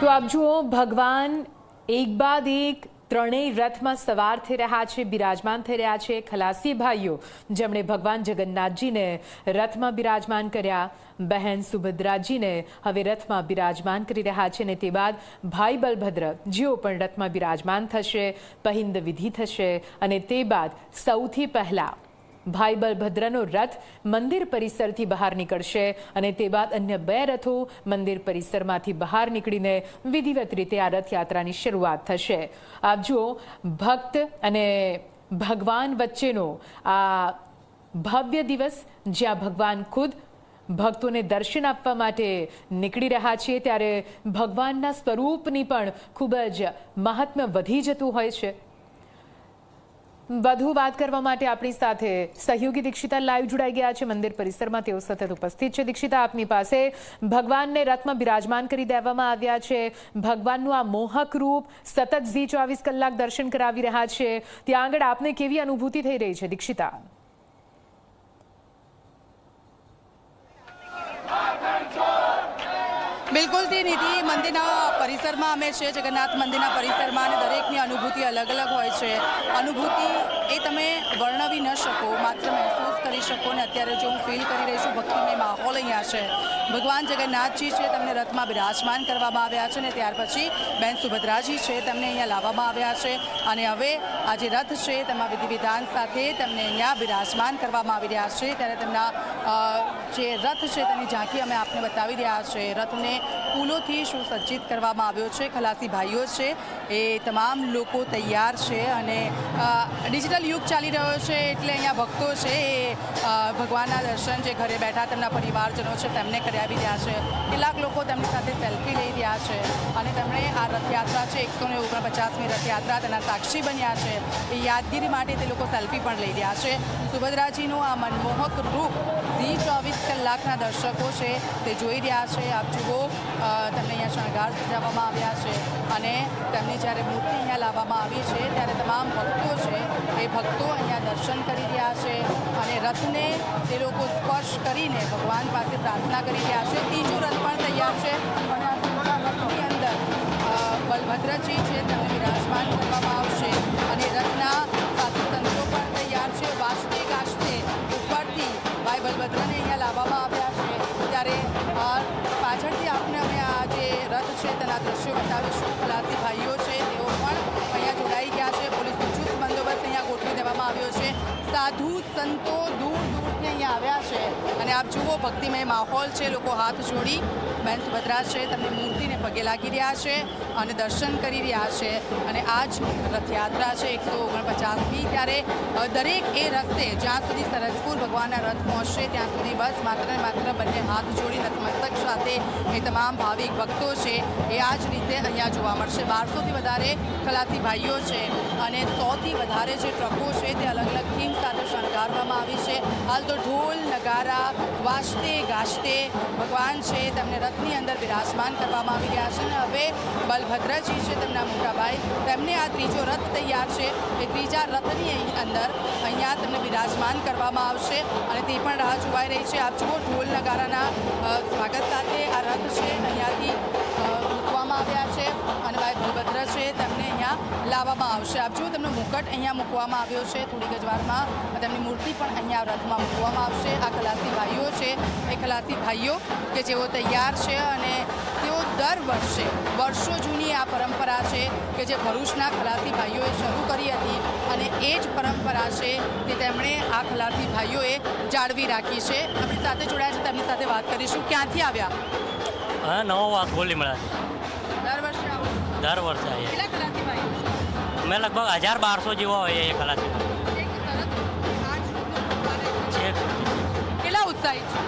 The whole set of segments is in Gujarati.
તો આપ જુઓ ભગવાન એક બાદ એક ત્રણેય રથમાં સવાર થઈ રહ્યા છે, બિરાજમાન થઈ રહ્યા છે। ખલાસી ભાઈઓ જેમણે ભગવાન જગન્નાથજીને રથમાં બિરાજમાન કર્યા, બહેન સુભદ્રાજીને હવે રથમાં બિરાજમાન કરી રહ્યા છે અને તે બાદ ભાઈ બલભદ્ર જેઓ પણ રથમાં બિરાજમાન થશે, પહિંદ વિધિ થશે અને તે બાદ સૌથી પહેલા ભાઈ બલભદ્રનો રથ મંદિર પરિસરથી બહાર નીકળશે અને તે બાદ અન્ય બે રથો મંદિર પરિસરમાંથી બહાર નીકળીને વિધિવત રીતે આ રથયાત્રાની શરૂઆત થશે। આપ જુઓ ભક્ત અને ભગવાન વચ્ચેનો આ ભવ્ય દિવસ, જ્યાં ભગવાન ખુદ ભક્તોને દર્શન આપવા માટે નીકળી રહ્યા છે, ત્યારે ભગવાનના સ્વરૂપની પણ ખૂબ જ મહાત્મ્ય વધી જતું હોય છે। વધુ વાત કરવા માટે આપણી સાથે સહયોગી દીક્ષિતા લાઈવ જોડાઈ ગયા છે મંદિર પરિસરમાં, તેઓ સતત ઉપસ્થિત છે। દીક્ષિતા, આપની પાસે ભગવાનને રથમાં બિરાજમાન કરી દેવામાં આવ્યા છે, ભગવાનનું આ મોહક રૂપ સતત ઝી 24 કલાક દર્શન કરાવી રહ્યા છે, ત્યાં આગળ આપને કેવી અનુભૂતિ થઈ રહી છે દીક્ષિતા? બિલકુલથી નિધિ, મંદિરના પરિસરમાં અમે છે, જગન્નાથ મંદિરના પરિસરમાં, અને દરેકની અનુભૂતિ અલગ અલગ હોય છે। અનુભૂતિ એ તમે વર્ણવી ન શકો, માત્ર મહેસૂસ કરી શકો। ને અત્યારે જો હું ફીલ કરી રહી છું, ભક્તિમય માહોલ અહીંયા છે। ભગવાન જગન્નાથજી છે, તેમને રથમાં બિરાજમાન કરવામાં આવ્યા છે, ને ત્યાર પછી બહેન સુભદ્રાજી છે, તેમને અહીંયા લાવવામાં આવ્યા છે અને હવે આ જે રથ છે તેમાં વિધિ વિધાન સાથે તેમને અહીંયા બિરાજમાન કરવામાં આવી રહ્યા છે। ત્યારે તેમના જે રથ છે તેની ઝાંખી અમે આપને બતાવી રહ્યા છે। રથને ફૂલોથી સુસજ્જિત કરવામાં આવ્યો છે। ખલાસી ભાઈઓ છે એ તમામ લોકો તૈયાર છે અને ડિજિટલ યુગ ચાલી રહ્યો છે, એટલે અહીંયા ભક્તો છે એ ભગવાનના દર્શન જે ઘરે બેઠા તેમના પરિવારજનો છે તેમને કરાવી રહ્યા છે। કેટલાક લોકો તેમની સાથે સેલ્ફી લઈ રહ્યા છે અને તેમણે આ રથયાત્રા છે 149મી રથયાત્રા તેના સાક્ષી બન્યા છે, એ યાદગીરી માટે તે લોકો સેલ્ફી પણ લઈ રહ્યા છે। સુભદ્રાજીનું આ મનમોહક રૂપ ઝી 24 કલાકના દર્શકો છે તે જોઈ રહ્યા છે। આપ જુઓ, તેમને અહીંયા શણગાર સજાવવામાં આવ્યા છે અને તેમની જ્યારે મૂર્તિ અહીંયા લાવવામાં આવી છે ત્યારે તમામ ભક્તો છે એ ભક્તો અહીંયા દર્શન કરી રહ્યા છે અને રથને તે લોકો સ્પર્શ કરીને ભગવાન પાસે પ્રાર્થના કરી રહ્યા છે। ત્રીજો રથ પણ તૈયાર છે અને આ પૂરા રથની અંદર બલભદ્રજી છે તેમને બિરાજમાન કરવામાં આવશે અને રથના સાધુ તંત્રો પણ તૈયાર છે। વાજતે ગાજતે ઉપરથી ભાઈ બલભદ્રને અહીંયા લાવવામાં આવ્યા છે। ત્યારે પાછળથી આપણે અમે આ જે રથ છે તેના દ્રશ્યો બતાવીશું। ખલાસી ભાઈઓ છે તેઓ પણ અહીંયા જોડાઈ ગયા છે, પોલીસનો ચુસ્ત બંદોબસ્ત અહીંયા ગોઠવી દેવામાં આવ્યો છે। સાધુ સંતો દૂર દૂરથી અહીંયા આવ્યા છે અને આપ જુઓ ભક્તિમય માહોલ છે। લોકો હાથ જોડી બહેન સુભદ્રા છે તેમની મૂર્તિને પગે લાગી રહ્યા છે અને દર્શન કરી રહ્યા છે અને આ જ રથયાત્રા છે 149મી। ત્યારે દરેક એ રસ્તે જ્યાં સુધી સરસપુર ભગવાનના રથ પહોંચશે ત્યાં સુધી બસ માત્ર ને માત્ર બંને હાથ જોડી નતમસ્તક સાથે એ તમામ ભાવિક ભક્તો છે એ આ જ રીતે અહીંયા જોવા મળશે। 1200થી વધારે ખલાસી ભાઈઓ છે અને 100થી વધારે જે ટ્રકો છે તે અલગ અલગ થીમ સાથે શણગારવામાં આવી છે। હાલ તો ઢોલ નગારા વાજતે ગાજતે ભગવાન છે તેમને રથની અંદર બિરાજમાન કરવામાં આવી રહ્યા છે અને હવે બલભદ્રજી છે તેમના મોટા ભાઈ, તેમને આ ત્રીજો રથ તૈયાર છે, એ ત્રીજા રથની અંદર અહીંયા તેમને બિરાજમાન કરવામાં આવશે અને તે પણ રાહ જોવાઈ રહી છે। આપ જુઓ, ઢોલ નગારાના સ્વાગત સાથે આ રથ છે અહીંયાથી મૂકવામાં આવ્યા છે અને ભાઈ બલભદ્ર છે તેમને અહીંયા લાવવામાં આવશે। આપ જુઓ, તેમનો મુકટ અહીંયા મૂકવામાં આવ્યો છે, થોડીક જ વારમાં તેમની મૂર્તિ પણ અહીંયા રથમાં મૂકવામાં આવશે। આ ખલાસી ભાઈઓ છે એ ખલાસી ભાઈઓ કે જેઓ તૈયાર છે અને તેઓ દર વર્ષે વર્ષો જૂની આ પરંપરા છે કે જે ભરૂચના ખલાસી ભાઈઓએ શરૂ કરી હતી અને એ જ પરંપરા છે કે તેમણે આ ખલાસી ભાઈઓએ જાળવી રાખી છે। આપણી સાથે જોડાયા છે, તેમની સાથે વાત કરીશું। ક્યાંથી આવ્યા? હા, નવો વાત બોલી મળે દર વર્ષે આવો? દર વર્ષે આવીએ। કેટલા ખલાસી ભાઈઓ છે? અમે લગભગ 1000-1200 જેવા હોઈએ એ ખલાસી છે। કેટલા ઉત્સાહી છે?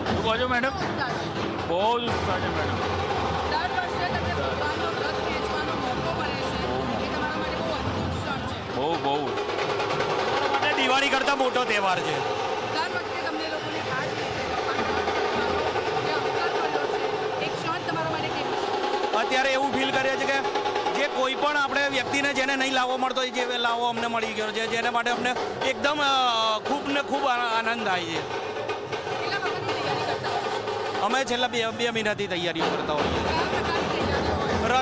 શું કહો છો મેડમ? બહુ જ ઉત્સાહ છે મેડમ। દર વર્ષે તમને ભગવાનનો રથ ખેંચવાનો મોકો મળે છે, એ તમારા માટે બહુ અદ્ભુત ક્ષણ છે। બહુ અમારા માટે દિવાળી કરતાં મોટો તહેવાર છે। દર વખતે તમને લોકોને ખાસ રીતે ભગવાનનો રથ ખેંચવાનો જે અવસર મળ્યો છે, એ ક્ષણ તમારા માટે કેવું છે? અત્યારે એવું ફીલ કરીએ છીએ કે જે કોઈ પણ આપણે વ્યક્તિને જેને નહીં લાવવો મળતો હોય, જે લાવવો અમને મળી ગયો છે, જેને માટે અમને એકદમ ખૂબ ને ખૂબ આનંદ થાય છે। કેટલા વખતની તૈયારી કરતા હોય? અમે છેલ્લા બે મહિનાથી તૈયારીઓ કરતા હોઈએ।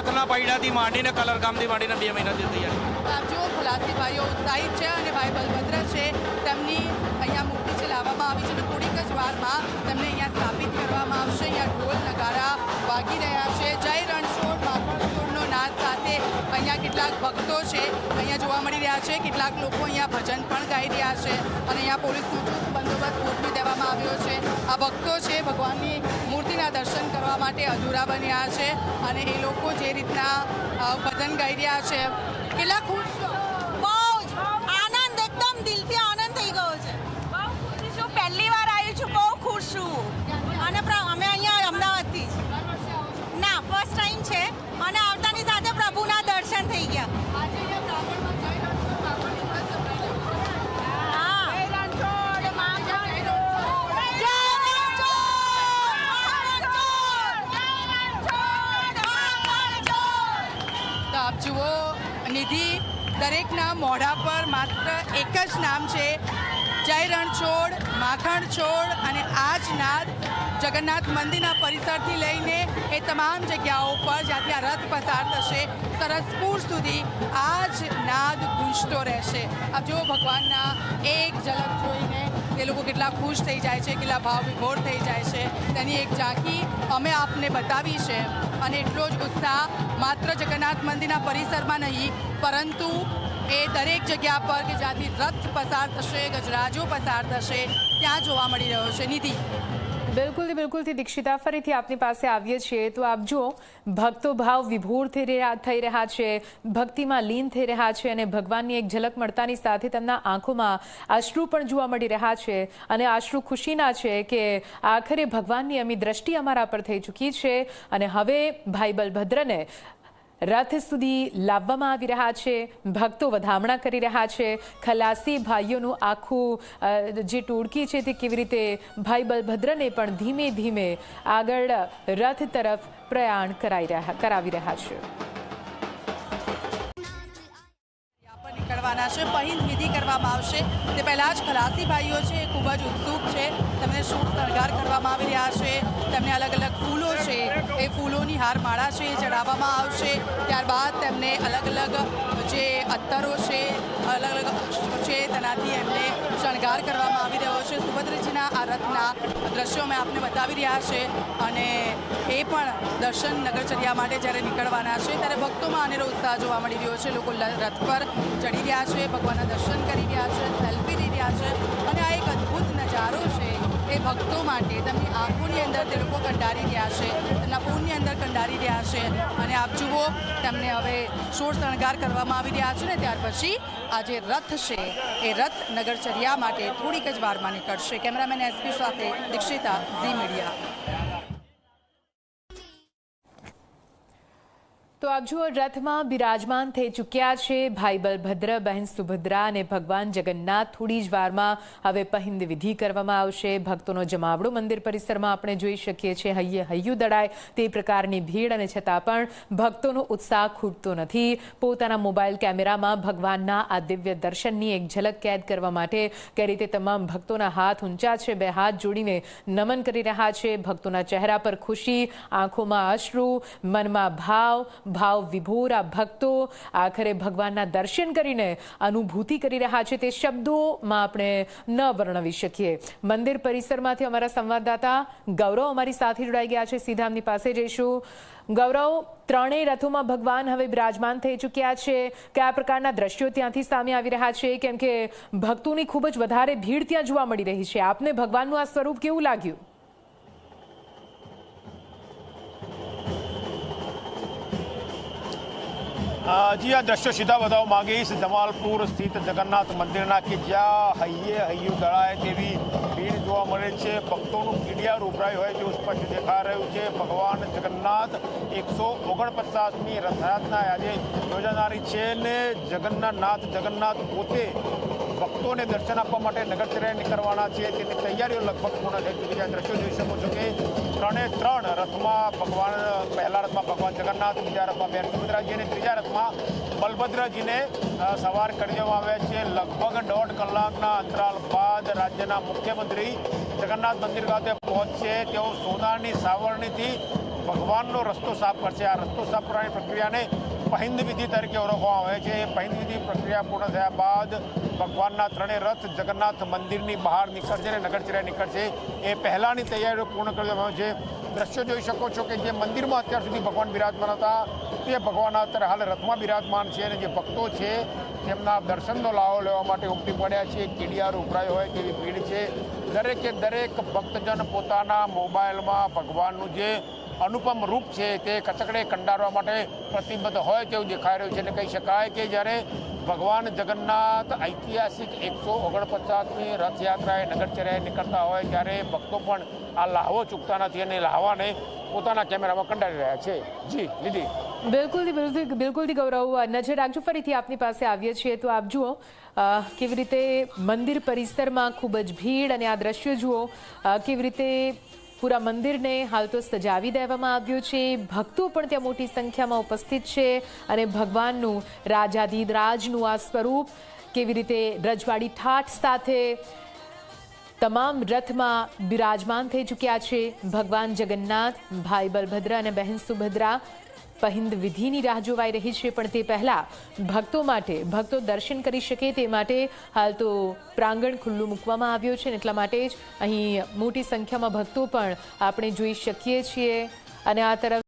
રથના પૈડાથી માંડીને કલરકામથી માંડીને 2 મહિનાથી તૈયારી. જો ખલાસી ભાઈઓ ઉત્સાહિત છે અને ભાઈ બલભદ્ર છે તેમની અહીંયા મૂર્તિ છે લાવવામાં આવી છે અને થોડીક જ વારમાં તેમને અહીંયા સ્થાપિત કરવામાં આવશે. અહીંયા ઢોલ નગારા વાગી રહ્યા છે. જય રણછોડ માખણછોડનો નાદ સાથે અહીંયા કેટલાક ભક્તો છે અહીંયા જોવા મળી રહ્યા છે. કેટલાક લોકો અહીંયા ભજન પણ ગાઈ રહ્યા છે અને અહીંયા પોલીસનો ચુસ્ત બંદોબસ્ત ગોઠવી દેવામાં આવ્યો છે. આ ભક્તો છે ભગવાનની મૂર્તિના દર્શન કરવા માટે અધૂરા બન્યા છે અને એ લોકો જે રીતના ભજન ગાઈ રહ્યા છે. કેટલા ખુશ છો? બહુ જ આનંદ, એકદમ દિલથી આનંદ થઈ ગયો છે. બહુ ખુશ છું, પહેલી વાર આવી છું, બહુ ખુશ છું. અને અમે અહીંયા અમદાવાદથી જ ના ફર્સ્ટ ટાઈમ છે અને આવતાની સાથે પ્રભુના દર્શન થઈ ગયા. જુઓ નિધિ, દરેકના મોઢા પર માત્ર એક જ નામ છે, જય રણછોડ માખણછોડ. અને આ જ નાદ જગન્નાથ મંદિરના પરિસરથી લઈને એ તમામ જગ્યાઓ પર જ્યાંથી આ રથ પસાર થશે સરસપુર સુધી આ જ નાદ ગૂંજતો રહેશે. આપ જુઓ ભગવાનના એક ઝલક જોઈને એ લોકો કેટલા ખુશ થઈ જાય છે, કેટલા ભાવ વિભોર થઈ જાય છે તેની એક ઝાંખી અમે આપને બતાવી છે. અને એટલો જ ઉત્સાહ માત્ર જગન્નાથ મંદિરના પરિસરમાં નહીં પરંતુ એ દરેક જગ્યા પર કે જ્યાંથી રથ પસાર થશે, ગજરાજો પસાર થશે ત્યાં જોવા મળી રહ્યો છે. નિધિ, બિલકુલથી દીક્ષિતા, ફરીથી આપની પાસે આવીએ છીએ તો આપ જુઓ ભક્તો ભાવ વિભોર થઈ રહ્યા છે, ભક્તિમાં લીન થઈ રહ્યા છે અને ભગવાનની એક ઝલક મળતાની સાથે તેમના આંખોમાં અશ્રુ પણ જોવા મળી રહ્યા છે અને અશ્રુ ખુશીના છે કે આખરે ભગવાનની અમી દ્રષ્ટિ અમારા પર થઈ ચૂકી છે અને હવે ભાઈ બલભદ્રને રથ સુધી લાવવામાં આવી રહ્યા છે. ભક્તો વધામણા કરી રહ્યા છે. ખલાસી ભાઈઓનું આખું જે ટોળકી છે તે કેવી રીતે ભાઈ બલભદ્રને પણ ધીમે ધીમે આગળ રથ તરફ પ્રયાણ કરાવી રહ્યા છે. નીકળવાના છે, પહિંદ વિધિ કરવામાં આવશે તે પહેલાં જ ખલાસી ભાઈઓ છે એ ખૂબ જ ઉત્સુક છે. તેમને શોભ શણગાર કરવામાં આવી રહ્યા છે. તેમને અલગ અલગ ફૂલો છે એ ફૂલોની હારમાળા છે એ ચડાવવામાં આવશે. ત્યારબાદ તેમને અલગ અલગ જે અત્તરો છે, અલગ અલગ છે તેનાથી એમને શણગાર કરવામાં આવી રહ્યો છે. સુભદ્રજીના આ રથના દ્રશ્યો અમે આપને બતાવી રહ્યા છે અને એ પણ દર્શન નગરચર્યા માટે જ્યારે નીકળવાના છે ત્યારે ભક્તોમાં અનેરો ઉત્સાહ જોવા મળી રહ્યો છે. લોકો રથ પર ચડી રહ્યા છે, ભગવાનના દર્શન કરી રહ્યા છે, સેલ્ફી લઈ રહ્યા છે અને આ એક અદ્ભુત નજારો છે એ ભક્તો માટે તેમની આંખોની અંદર તે લોકો કંડારી રહ્યા છે, તેમના ફોનની અંદર કંડારી રહ્યા છે અને આપ જુઓ તેમને હવે શોર શણગાર કરવામાં આવી રહ્યા છે ને ત્યાર પછી આ જે રથ છે એ રથ નગરચર્યા માટે થોડીક જ વારમાં નીકળશે. કેમેરામેન એસપી સાથે દીક્ષિતા, ઝી મીડિયા. તો આપ જુઓ રથમાં બિરાજમાન થઈ ચૂક્યા છે ભાઈ બલભદ્ર, બહેન સુભદ્રા અને ભગવાન જગન્નાથ. થોડી જ વારમાં હવે પહિંદ વિધિ કરવામાં આવશે. ભક્તોનો જમાવડો મંદિર પરિસરમાં આપણે જોઈ શકીએ છીએ. હૈયું દડાય તે પ્રકારની ભીડ અને છતાં પણ ભક્તોનો ઉત્સાહ ખૂટતો નથી. પોતાના મોબાઈલ કેમેરામાં ભગવાનના આ દિવ્ય દર્શનની એક ઝલક કેદ કરવા માટે કઈ રીતે તમામ ભક્તોના હાથ ઊંચા છે, બે હાથ જોડીને નમન કરી રહ્યા છે. ભક્તોના ચહેરા પર ખુશી, આંખોમાં અશ્રુ, મનમાં ભાવ વિભોર આ ભક્તો આખરે ભગવાનના દર્શન કરીને અનુભૂતિ કરી રહ્યા છે તે શબ્દોમાં આપણે ન વર્ણવી શકીએ. મંદિર પરિસરમાંથી અમારા સંવાદદાતા ગૌરવ અમારી સાથે જોડાઈ ગયા છે. સીધા એમની પાસે જઈશું. ગૌરવ, ત્રણેય રથોમાં ભગવાન હવે બિરાજમાન થઈ ચૂક્યા છે. કયા પ્રકારના દ્રશ્યો ત્યાંથી સામે આવી રહ્યા છે? કેમ કે ભક્તોની ખૂબ જ વધારે ભીડ ત્યાં જોવા મળી રહી છે. આપને ભગવાનનું આ સ્વરૂપ કેવું લાગ્યું? જી, આ દ્રશ્યો સીધા બતાવવા માંગીશ જમાલપુર સ્થિત જગન્નાથ મંદિરના કે જ્યાં હૈયું દળાય તેવી ભીડ જોવા મળે છે. ભક્તોનું કીડિયાર ઉભરાયું હોય તેવું સ્પષ્ટ દેખાઈ રહ્યું છે. ભગવાન જગન્નાથ 149મી રથયાત્રા આજે યોજાનારી છે ને જગન્નાથ પોતે ભક્તોને દર્શન આપવા માટે નગરચર્યા નીકળવાના છે. તેની તૈયારીઓ લગભગ પૂર્ણ થઈ ચૂકી છે. દ્રશ્યો જોઈ શકો છો કે ત્રણ રથમાં પહેલા રથમાં ભગવાન જગન્નાથ, બીજા રથમાં બહેન સુભદ્રાજી અને ત્રીજા રથમાં બલભદ્રજીને સવાર કરી દેવામાં આવ્યા છે. લગભગ 1.5 કલાકના અંતરાલ બાદ રાજ્યના મુખ્યમંત્રી જગન્નાથ મંદિર ખાતે પહોંચશે. તેઓ સોનાની સાવરણીથી ભગવાનનો રસ્તો સાફ કરશે. આ રસ્તો સાફ કરવાની પ્રક્રિયાને પહિંદ વિધિ તરીકે ઓળખવામાં આવે છે. પહિંદ વિધિ પ્રક્રિયા પૂર્ણ થયા બાદ ભગવાનના ત્રણેય રથ જગન્નાથ મંદિરની બહાર નીકળશે અને નગરચર્યા નીકળશે. એ પહેલાંની તૈયારીઓ પૂર્ણ કરી દેવામાં આવે છે. દ્રશ્યો જોઈ શકો છો કે જે મંદિરમાં અત્યાર સુધી ભગવાન બિરાજમાન હતા તે ભગવાન અત્યારે હાલ રથમાં બિરાજમાન છે અને જે ભક્તો છે તેમના દર્શનનો લાવો લેવા માટે ઉમટી પડ્યા છે. કીડિયાર ઉભરાય હોય તેવી ભીડ છે. દરેકે દરેક ભક્તજન પોતાના મોબાઈલમાં ભગવાનનું જે અનુપમ રૂપ છે તે કચકડે કંડારવા માટે પ્રતિબદ્ધ હોય તેવું દેખાઈ રહ્યું છે. અને કહી શકાય કે જ્યારે ભગવાન જગન્નાથ ઐતિહાસિક 149મી રથયાત્રાએ નગરચર્યાએ નીકળતા હોય ત્યારે ભક્તો પણ આ લાહવો ચૂકતા નથી અને લાહવાને પોતાના કેમેરામાં કંડારી રહ્યા છે. જી નિધિ. બિલકુલથી ગૌરવ, નજર રાખજો. ફરીથી આપની પાસે આવીએ છીએ તો આપ જુઓ કેવી રીતે મંદિર પરિસરમાં ખૂબ જ ભીડ અને આ દ્રશ્યો જુઓ કેવી રીતે પૂરા મંદિરને હાલ તો સજાવી દેવામાં આવ્યું છે. ભક્તો પણ ત્યાં મોટી સંખ્યામાં ઉપસ્થિત છે અને ભગવાનનું રાજાધિરાજનું આ સ્વરૂપ કેવી રીતે રજવાડી ઠાઠ સાથે તમામ રથમાં બિરાજમાન થઈ ચૂક્યા છે. ભગવાન જગન્નાથ, ભાઈ બલભદ્ર અને બહેન સુભદ્રા પહિંદ વિધિની રાહ જોવાઈ રહી છે. પણ તે પહેલા ભક્તો દર્શન કરી શકે તે માટે હાલ તો પ્રાંગણ ખુલ્લું મૂકવામાં આવ્યું છે અને એટલા માટે જ અહીં મોટી સંખ્યામાં ભક્તો પણ આપણે જોઈ શકીએ છીએ. અને આ તરફ